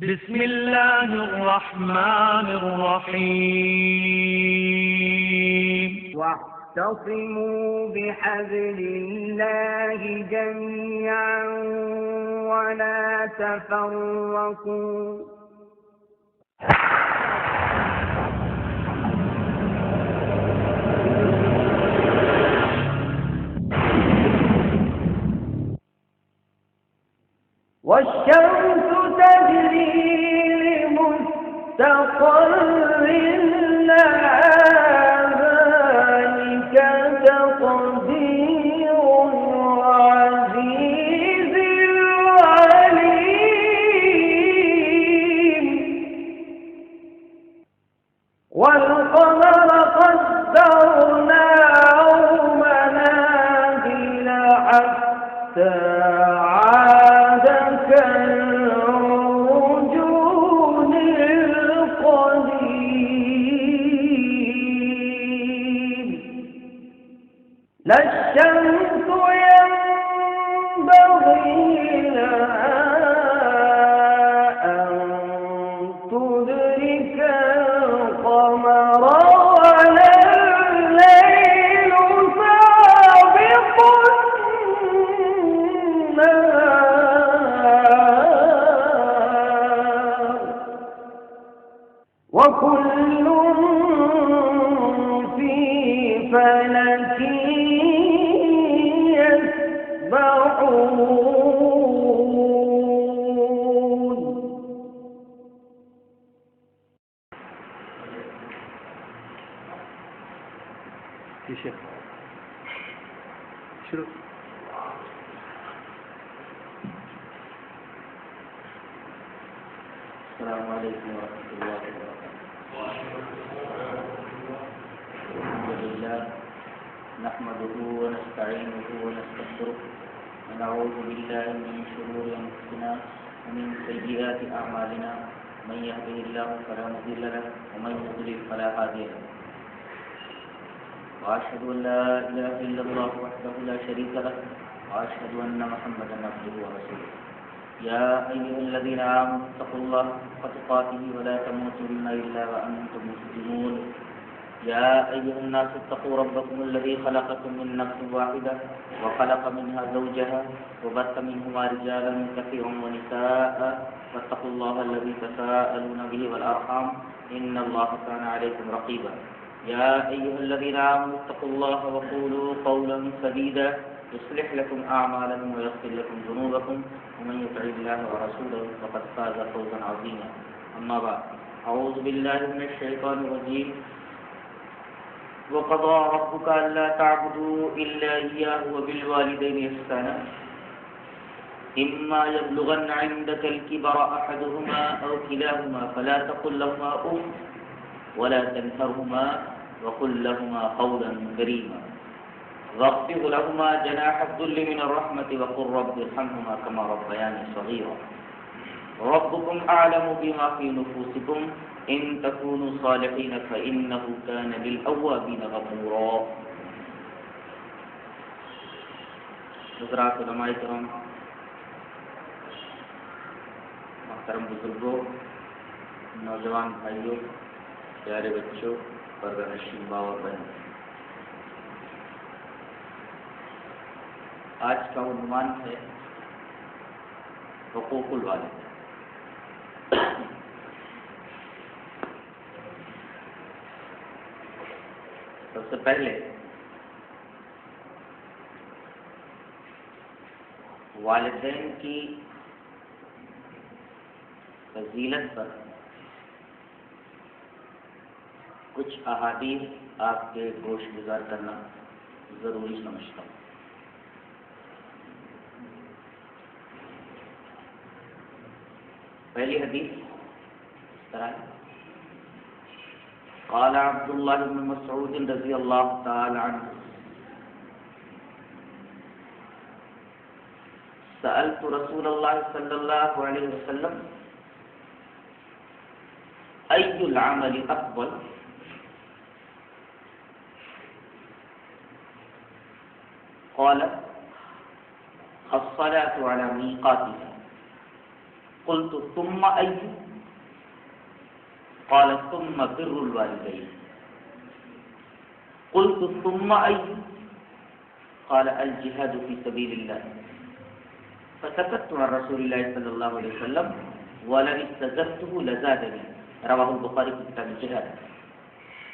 بسم الله الرحمن الرحيم واعتصموا بحبل الله جميعا ولا تفرقوا والشمس تجري لمستقر لها ذلك تقدير العزيز العليم والقمر قدرناه منازل حتى عاد كالعرجون القديم لا الشمس ينبغي لها أن تدرك القمر ولا الليل سابق النهار وكل في فلك يسبحون. شروع. السلام عليكم ورحمة الله وبركاته. الحمد لله نحمده ونستعينه ونستغفره ونعوذ بالله من شرور أنفسنا ومن سيئات أعمالنا من يهده الله فلا مضل له ومن يضلل فلا هادي له وأشهد أن لا إله إلا الله وحده لا شريك له وأشهد أن محمدا عبده ورسوله. يا أيها الذين آمنوا اتقوا الله حق تقاته ولا تموتن إلا وأنتم مسلمون. يا أيها الناس اتقوا ربكم الذي خلقكم من نفس واحدة وخلق منها زوجها وبث منهما رجالا كثيرا ونساء واتقوا الله الذي تساءلون به والأرحام إن الله كان عليكم رقيبا. يا أيها الذين آمنوا اتقوا الله وقولوا قولا سديدا يصلح لكم أعمالكم ويغفر لكم ذنوبكم ومن يطع الله ورسوله فقد فاز فوزا عظيما. أما بعد أعوذ بالله من الشيطان الرجيم. وقضى ربك ألا تعبدوا إلا إياه وبالوالدين إحسانا إما يبلغن عندك الكبر أحدهما أو كلاهما فلا تقل لهما أف ولا تنهرهما وقل لهما قولا كريما واخفض لهما جناح الذل من الرحمة وقل رب ارحمهما كما ربياني صغيرا ربكم أعلم بما في نفوسكم إن تكونوا صالحين فإنه كان للأوابين غفورا. حضرات علماء کرام، محترم بزرگوں، نوجوان بھائیوں، پیارے بچوں، پردہ نشین ماں اور بہنوں، آج کا عنوان ہے حقوق الوالد. سب سے پہلے والدین کی فضیلت پر کچھ احادیث آپ کے گوش گزار کرنا ضروری سمجھتا ہوں. پہلی حدیث اس طرح ہے: قال عبد الله بن مسعود رضي الله تعالى عنه: سألت رسول الله صلى الله عليه وسلم أي العمل أفضل؟ قال الصلاة على ميقاتها. قلت ثم أي؟ قال ثم بر الوالدين. قلت ثم أي؟ قال الجهاد في سبيل الله. فسكت عن رسول الله صلى الله عليه وسلم ولئن استزدته لزادني. رواہ البخاری کی کتاب الجہاد.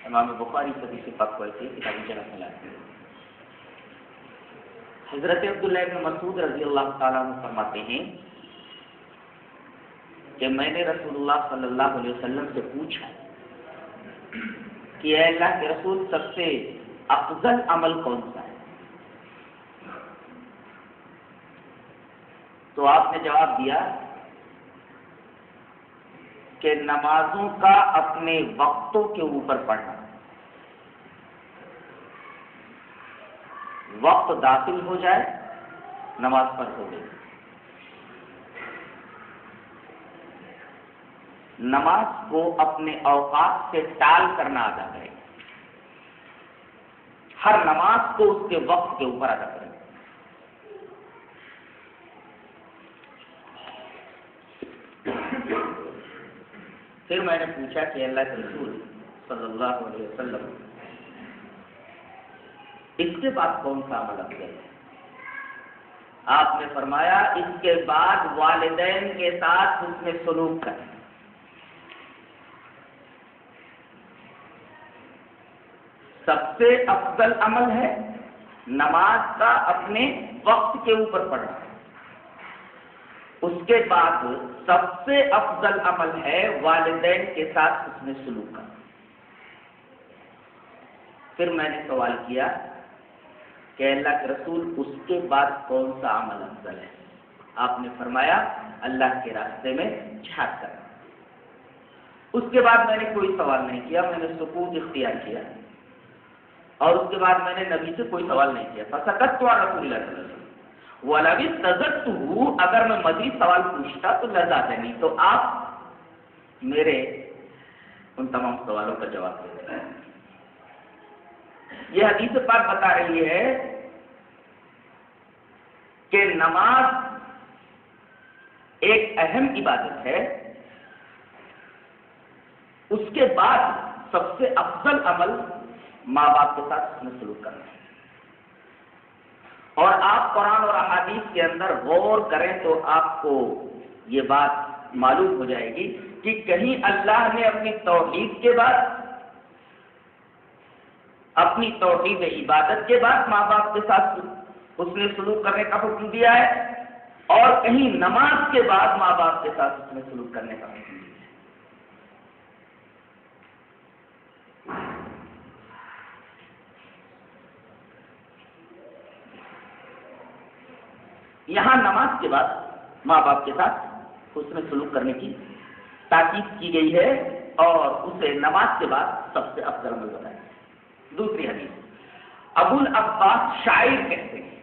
امام بخاری حدیث پاک کو ایسے کتاب الجہاد میں لاتے ہیں. حضرت عبداللہ بن مسعود رضی اللہ تعالیٰ عنہ فرماتے ہیں کہ میں نے رسول اللہ صلی اللہ علیہ وسلم سے پوچھا کہ اے اللہ کے رسول سب سے افضل عمل کون سا ہے؟ تو آپ نے جواب دیا کہ نمازوں کا اپنے وقتوں کے اوپر پڑھنا. وقت داخل ہو جائے نماز پر ہو گئی. نماز کو اپنے اوقات سے ٹال کر نہ ادا کرے. ہر نماز کو اس کے وقت کے اوپر ادا کرے. پھر میں نے پوچھا کہ اللہ کے رسول صلی اللہ علیہ وسلم اس کے بعد کون سا عمل افضل ہے؟ آپ نے فرمایا اس کے بعد والدین کے ساتھ حسن سلوک کریں. سب سے افضل عمل ہے نماز کا اپنے وقت کے اوپر پڑھنا. اس کے بعد سب سے افضل عمل ہے والدین کے ساتھ حسن سلوک کرنا. پھر میں نے سوال کیا کہ اللہ کے رسول اس کے بعد کون سا عمل افضل ہے؟ آپ نے فرمایا اللہ کے راستے میں جہاد کرنا. اس کے بعد میں نے کوئی سوال نہیں کیا. میں نے سکوت اختیار کیا اور اس کے بعد میں نے نبی سے کوئی سوال نہیں کیا. فسکت عن رسول اللہ صلی اللہ علیہ وسلم وَلَوِ اسْتَزَدتُّهُ. اگر میں مزید سوال پوچھتا تو لزادنی. تو آپ میرے ان تمام سوالوں کا جواب دیتے ہیں. یہ حدیث پاک بتا رہی ہے کہ نماز ایک اہم عبادت ہے. اس کے بعد سب سے افضل عمل ماں باپ کے ساتھ حسن سلوک کرنا ہے. اور آپ قرآن اور احادیث کے اندر غور کریں تو آپ کو یہ بات معلوم ہو جائے گی کہ کہیں اللہ نے اپنی توحید کے بعد اپنی توحید عبادت کے بعد ماں باپ کے ساتھ حسن سلوک کرنے کا حکم دیا ہے اور کہیں نماز کے بعد ماں باپ کے ساتھ حسن سلوک کرنے کا حکم دیا ہے. یہاں نماز کے بعد ماں باپ کے ساتھ حسن سلوک کرنے کی تاکید کی گئی ہے اور اسے نماز کے بعد سب سے افضل عمل بتایا. دوسری حدیث ابو العباس شاعر کہتے ہیں.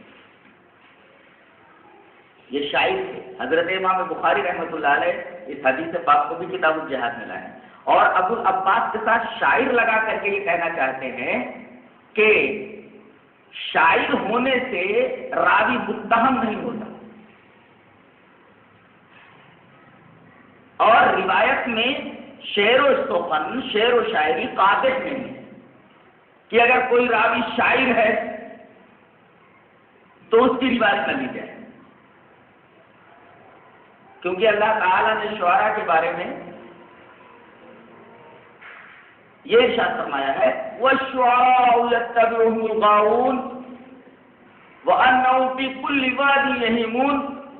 یہ شاعر تھے. حضرت امام بخاری رحمۃ اللہ علیہ اس حدیث پاک کو بھی کتاب الجہاد میں لائے اور ابو العباس کے ساتھ شاعر لگا کر کے یہ کہنا چاہتے ہیں کہ شاعر ہونے سے راوی متہم نہیں ہوتا. اور روایت میں شعر و سخن شعر و شاعری قادح نہیں ہے کہ اگر کوئی راوی شاعر ہے تو اس کی روایت نہ لی جائے. کیونکہ اللہ تعالیٰ نے شعراء کے بارے میں یہ ارشاد فرمایا ہے وَالشُّعَرَاءُ يَتَّبِعُهُمُ الْغَاوُونَ وَأَنَّهُمْ فِي كُلِّ وَادٍ يَهِيمُونَ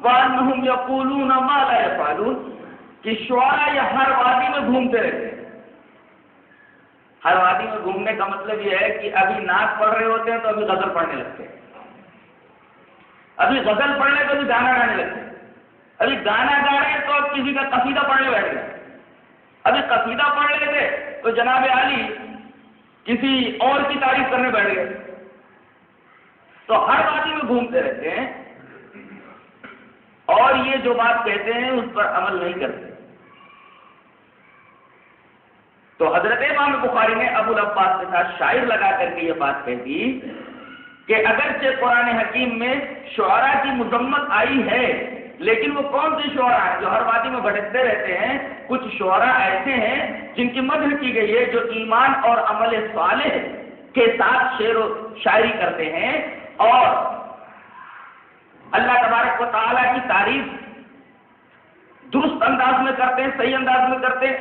وَأَنَّهُمْ يَقُولُونَ مَا لَا يَفْعَلُونَ. کہ شعراء یہ ہر وادی میں گھومتے رہتے ہیں. ہر وادی میں گھومنے کا مطلب یہ ہے کہ ابھی نعت پڑھ رہے ہوتے ہیں تو ابھی غزل پڑھنے لگتے ہیں. ابھی غزل پڑھ رہے تو ابھی گانا گانے لگتے ہیں. ابھی گانا گا رہے تو اب کسی کا قصیدہ پڑھنے بیٹھ گئے. ابھی قصیدہ پڑھ رہے تھے تو جناب علی کسی اور کی تعریف کرنے بیٹھ گئے. تو ہر وادی میں گھومتے رہتے ہیں اور یہ جو بات کہتے ہیں اس پر عمل نہیں کرتے. تو حضرت امام بخاری نے ابو العباس کے ساتھ شاعر لگا کر کے یہ بات کہہ دی کہ اگرچہ قرآن حکیم میں شعراء کی مذمت آئی ہے لیکن وہ کون سے شعرا ہیں جو ہر وادی میں بھٹکتے رہتے ہیں؟ کچھ شعرا ایسے ہیں جن کی مدح کی گئی ہے، جو ایمان اور عمل صالح کے ساتھ شعر و شاعری کرتے ہیں اور اللہ تبارک و تعالیٰ کی تعریف درست انداز میں کرتے ہیں، صحیح انداز میں کرتے ہیں،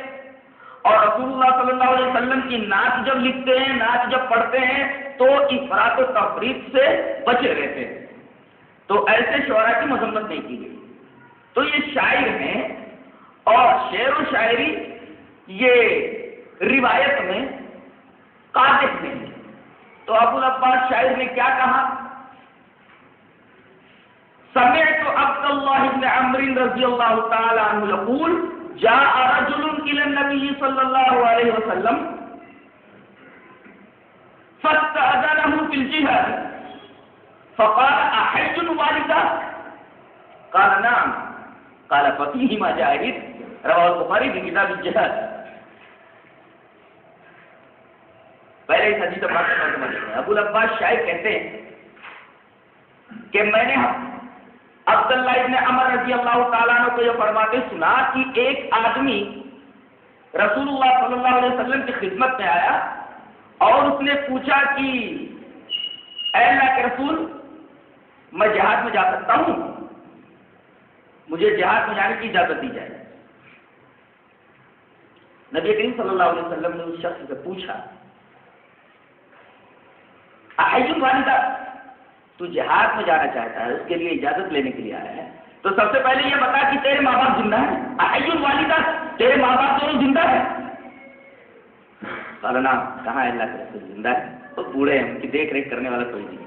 اور رسول اللہ صلی اللہ علیہ وسلم کی نعت جب لکھتے ہیں، نعت جب پڑھتے ہیں تو افراط و تفریط سے بچے رہتے ہیں، تو ایسے شعراء کی مذمت نہیں کی گئی۔ تو یہ شاعر ہیں، اور شعر و شاعری یہ روایت میں قاذف نہیں ہے۔ تو ابو العباس شاعر نے کیا کہا؟ سمعت عبد الله بن عمرو رضی اللہ تعالی عنہ یقول جاء رجل الى النبي صلی اللہ علیہ وسلم فاستأذنه في الجهاد فقال احج والدہ؟ قال نعم قال ففيهما جاهد رواه البخاری في کتاب الجهاد۔ پہلے اس حدیث پاک کا ترجمہ دیکھیں۔ ابو العباس شاعر کہتے ہیں کہ میں نے عبداللہ ابن عمر رضی اللہ تعالیٰ عنہ کو یہ فرماتے سنا کہ ایک آدمی رسول اللہ صلی اللہ علیہ وسلم کی خدمت میں آیا اور اس نے پوچھا کہ اے اللہ کے رسول، میں جہاد میں جا سکتا ہوں؟ مجھے جہاد میں جانے کی اجازت دی جائے۔ نبی کریم صلی اللہ علیہ وسلم نے اس شخص سے پوچھا احج والدہ، تو جہاد میں جانا چاہتا ہے، اس کے لیے اجازت لینے کے لیے آیا ہے، تو سب سے پہلے یہ بتا کہ تیرے ماں باپ زندہ ہیں؟ احج والدہ، تیرے ماں باپ دونوں زندہ ہیں؟ قال نعم، کہاں اللہ کے رسول زندہ ہے، تو بوڑھے ہیں، ان کی دیکھ ریکھ کرنے والا کوئی نہیں۔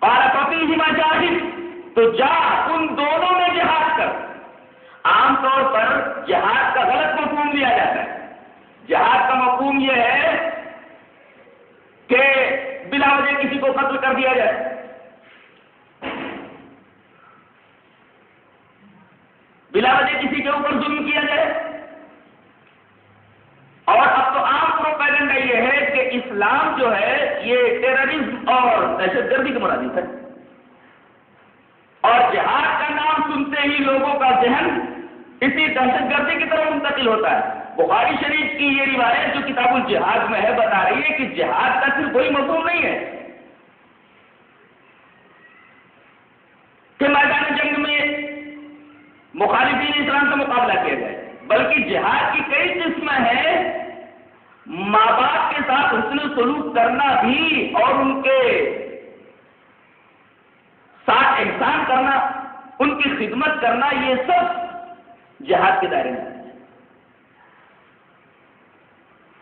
قال ففیہما جاہد، تو جا ان دونوں میں جہاد کر۔ عام طور پر جہاد کا غلط مفہوم لیا جاتا ہے۔ جہاد کا مفہوم یہ ہے کہ بلا وجہ کسی کو قتل کر دیا جائے، بلا وجہ کسی کے اوپر ظلم کیا جائے، اور اب تو عام پروپیگنڈا یہ ہے کہ اسلام جو ہے یہ ٹیررزم اور دہشت گردی کا مرادف ہے، اور جہاد کا نام سنتے ہی لوگوں کا ذہن اسی دہشت گردی کی طرف منتقل ہوتا ہے۔ بخاری شریف کی یہ روایت جو کتاب الجہاد میں ہے بتا رہی ہے کہ جہاد کا صرف کوئی مفہوم نہیں ہے کہ میدان جنگ میں مخالفین اسلام سے مقابلہ کیا جائے، بلکہ جہاد کی کئی قسمیں ہیں۔ ماں باپ کے ساتھ حسن سلوک کرنا بھی اور ان کے ساتھ احسان کرنا، ان کی خدمت کرنا، یہ سب جہاد کے دائرے میں ہے۔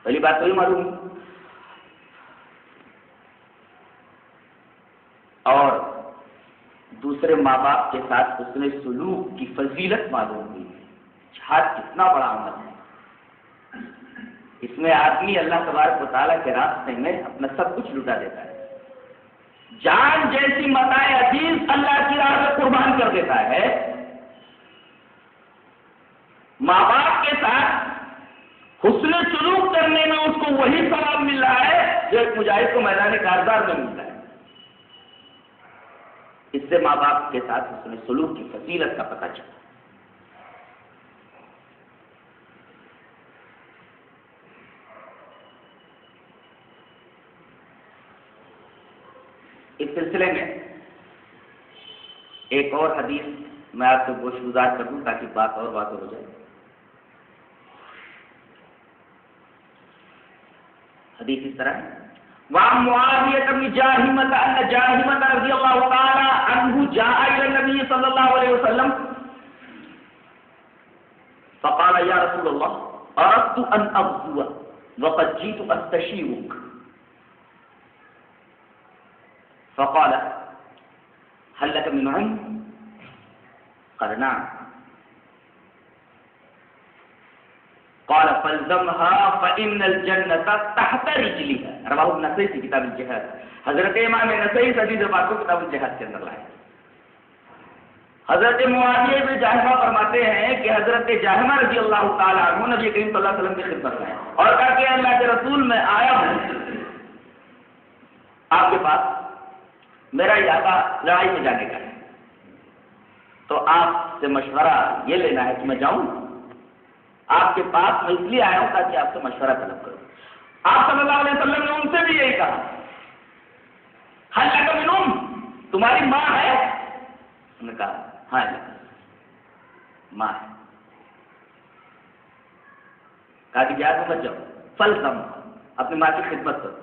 پہلی بات تو یہ معلوم ہے، اور دوسرے ماں باپ کے ساتھ حسن سلوک کی فضیلت معلوم ہوئی۔ جہاد کتنا بڑا عمل ہے، اس میں آدمی اللہ تبارک و تعالیٰ کے راستے میں اپنا سب کچھ لٹا دیتا ہے، جان جیسی متاع عزیز اللہ کی راہ میں قربان کر دیتا ہے۔ ماں باپ کے ساتھ حسن سلوک کرنے میں اس کو وہی ثواب مل رہا ہے جو ایک مجاہد کو میدان کارزار میں ملتا ہے۔ اس سے ماں باپ کے ساتھ حسن سلوک کی فضیلت کا پتہ چلا۔ اس سلسلے میں ایک اور حدیث میں آپ کو گوشگزار کر دوں تاکہ بات اور واضح ہو جائے۔ حدیث اس طرح ہے، وعن معاویہ بن جاہمۃ ان جاہمۃ رضی اللہ تعالی عنہ جاء الى النبي صلی اللہ علیہ وسلم فقال یا رسول اللہ اردت ان اغزو وقد جئت استشیرک فقال هل لك من علم؟ قال نعم قال فالزمها فإن الجنة تحت رجلها رواه النسائی في کتاب الجہاد۔ حضرت امام نسائی حدیث پاک کو کتاب الجہاد کے اندر لائے۔ حضرت معاویہ بن جاہمہ فرماتے ہیں کہ حضرت جاہمہ رضی اللہ تعالی عنہ نبی کریم صلی اللہ علیہ وسلم کی خدمت میں اور کہا کہ اللہ کے رسول میں آیا ہوں آپ کے پاس، میرا ارادہ لڑائی میں جانے کا ہے۔ تو تو آپ سے مشورہ یہ لینا ہے کہ میں جاؤں آپ کے پاس، میں اس لیے آیا ہوں تاکہ آپ سے مشورہ طلب کروں۔ آپ صلی اللہ علیہ وسلم نے ان سے بھی یہی کہا، حل لک من ام، تمہاری ماں ہے؟ انہوں نے کہا ہاں ماں ہے۔ کہا کہ جا سمجھ جاؤ، فلزم، اپنی ماں کی خدمت کرو،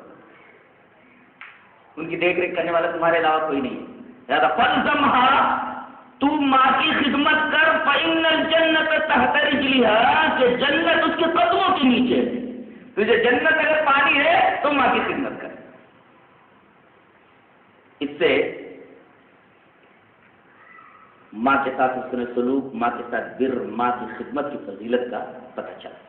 ان کی دیکھ ریکھ کرنے والا تمہارے علاوہ کوئی نہیں ہے، لہذا فلزمھا، تو ماں کی خدمت کر، فإن الجنت تحت رجلھا، کہ جنت اس کے قدموں کے نیچے ہے، تجھے جنت اگر پانی ہے تو ماں کی خدمت کر۔ اس سے ماں کے ساتھ حسن سلوک، ماں کے ساتھ بر، ماں کی خدمت کی فضیلت کا پتہ چلا۔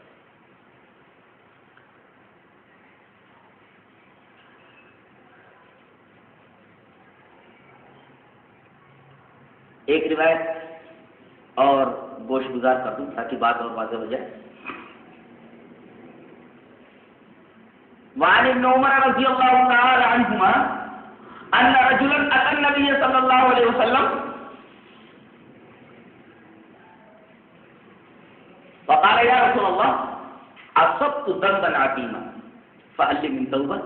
ایک روایت اور گوش گزار کر دوں تاکہ بات اور واضح ہو جائے۔ وعن ابن عمر رضی اللہ تعالی عنہما ان رجلا اتى النبي صلی اللہ علیہ وسلم فقال یا رسول اللہ اصبت ذنبا عظیما فهل لي من توبہ؟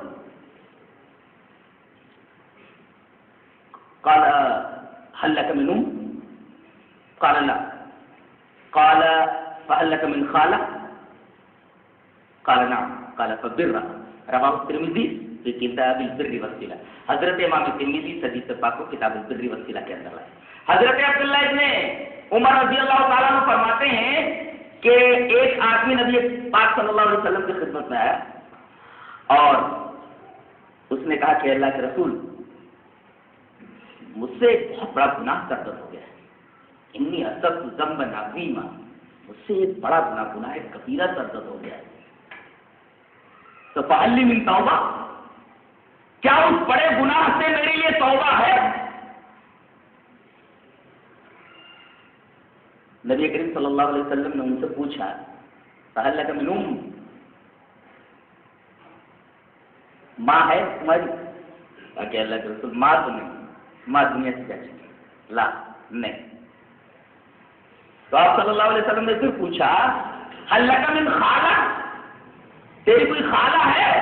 قال هل لك من ام؟ قال لا۔ قال فهل لك من خالہ؟ قال نعم۔ قال فبرها، رواه الترمذی فی کتاب البر والصلہ۔ حضرت امام ترمذی حدیث پاک کو کتاب البر والصلہ کے اندر لائے۔ حضرت عبداللہ ابن عمر رضی اللہ تعالیٰ عنہ فرماتے ہیں کہ ایک آدمی نبی پاک صلی اللہ علیہ وسلم کی خدمت میں آیا اور اس نے کہا کہ اللہ کے رسول، مجھ سے ایک بہت بڑا گناہ سرزد ہو گیا ہے، انی اصبت ذنبا عظیما، مجھ سے ایک بڑا گناہ ہے، کبیرہ سرزد ہو گیا ہے، تو فہل لی من توبہ، کیا اس بڑے گناہ سے میرے لیے توبہ ہے؟ نبی کریم صلی اللہ علیہ وسلم نے ان سے پوچھا فہل لک من ام، ماں ہے تمہاری؟ کہ اللہ کے رسول ماں تو نہیں، ماں دنیا سے جا چکی، لا نہیں۔ تو آپ صلی اللہ علیہ وسلم نے پھر پوچھا حل لک من خالہ، تیری کوئی خالہ ہے؟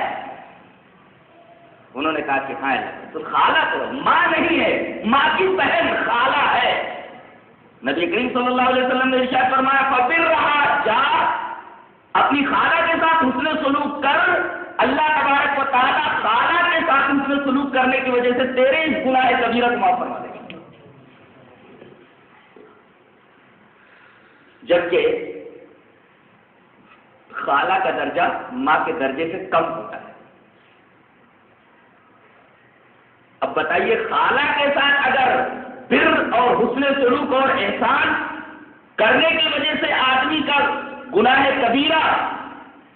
انہوں نے کہا کہ ہاں تو خالہ تو ماں نہیں ہے، ماں کی بہن خالہ ہے۔ نبی کریم صلی اللہ علیہ وسلم نے ارشاد فرمایا فبرھا، جا اپنی خالہ کے ساتھ حسن سلوک کر، اللہ تبارک و تعالیٰ خالہ کے ساتھ حسن سلوک کرنے کی وجہ سے تیرے اس گناہ کبیرہ کو معاف فرما دے گا۔ جبکہ خالہ کا درجہ ماں کے درجے سے کم ہوتا ہے۔ اب بتائیے خالہ کے ساتھ اگر بر اور حسن سلوک اور احسان کرنے کی وجہ سے آدمی کا گناہ کبیرہ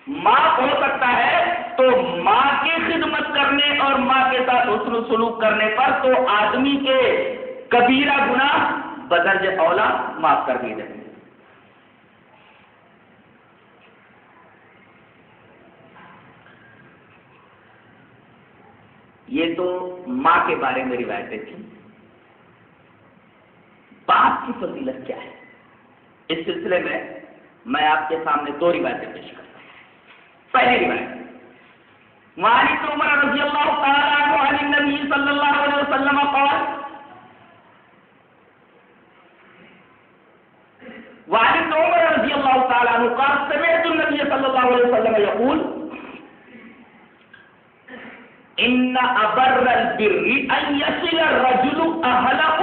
معاف ہو سکتا ہے، تو ماں کی خدمت کرنے اور ماں کے ساتھ حسن سلوک کرنے پر تو آدمی کے کبیرہ گناہ بدرج اولا معاف کر دیے جائیں گے۔ یہ تو ماں کے بارے میں روایتیں تھیں۔ باپ کی فضیلت کیا ہے؟ اس سلسلے میں آپ کے سامنے دو روایتیں پیش کرتا ہوں۔ پہلی روایت وعن ابن عمر رضی اللہ تعالی عنہ عن النبی صلی اللہ علیہ وسلم قال وعن ابن عمر رضی اللہ تعالی عنہ قال سمعت النبي صلی اللہ علیہ وسلم یقول ان ابر البر ان يصل الرجل اهل اب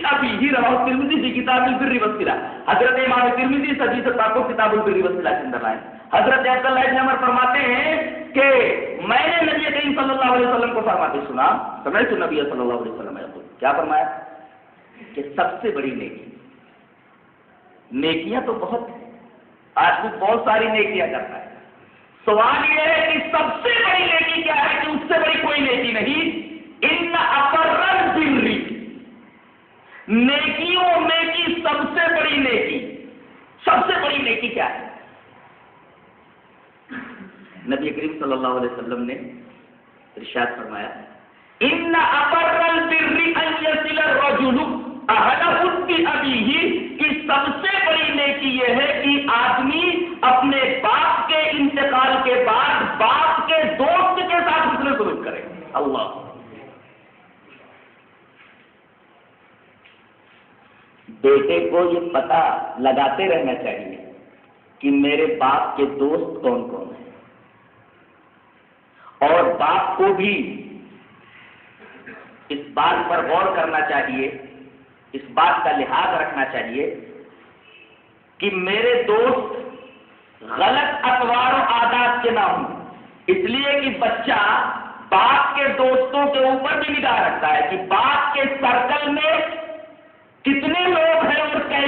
ابيه، رواه الترمذی فی کتاب البر والصلہ۔ حضرت امام ترمذی حدیث پاک کو کتاب البر والصلہ کے اندر لائے۔ حضرت عبداللہ ابن عمر فرماتے ہیں کہ میں نے نبی کریم صلی اللہ علیہ وسلم کو فرماتے سنا، سمعت النبی صلی اللہ علیہ وسلم یقول، کیا فرمایا کہ سب سے بڑی نیکی، نیکیاں تو بہت ہیں، آدمی بہت ساری نیکیاں کرتا ہے، سوال یہ ہے کہ سب سے بڑی نیکی کیا ہے؟ کہ اس سے بڑی کوئی نیکی نہیں۔ ان ابر البر، نیکیوں میں کی سب سے بڑی نیکی، سب سے بڑی نیکی کیا ہے؟ نبی کریم صلی اللہ علیہ وسلم نے ارشاد فرمایا ان ابر البر ان يصل الرجل اہلہ ابیہ کی سب سے بڑی نیکی یہ ہے کہ آدمی اپنے باپ کے انتقال کے بعد باپ کے دوست کے ساتھ حسن سلوک کرے. اللہ بیٹے کو یہ پتہ لگاتے رہنا چاہیے کہ میرے باپ کے دوست کون کون ہیں، اور باپ کو بھی اس بات پر غور کرنا چاہیے، اس بات کا لحاظ رکھنا چاہیے کہ میرے دوست غلط اطوار و عادات کے نہ ہوں. اس لیے کہ بچہ باپ کے دوستوں کے اوپر بھی نگاہ رکھتا ہے کہ باپ کے سرکل میں کتنے لوگ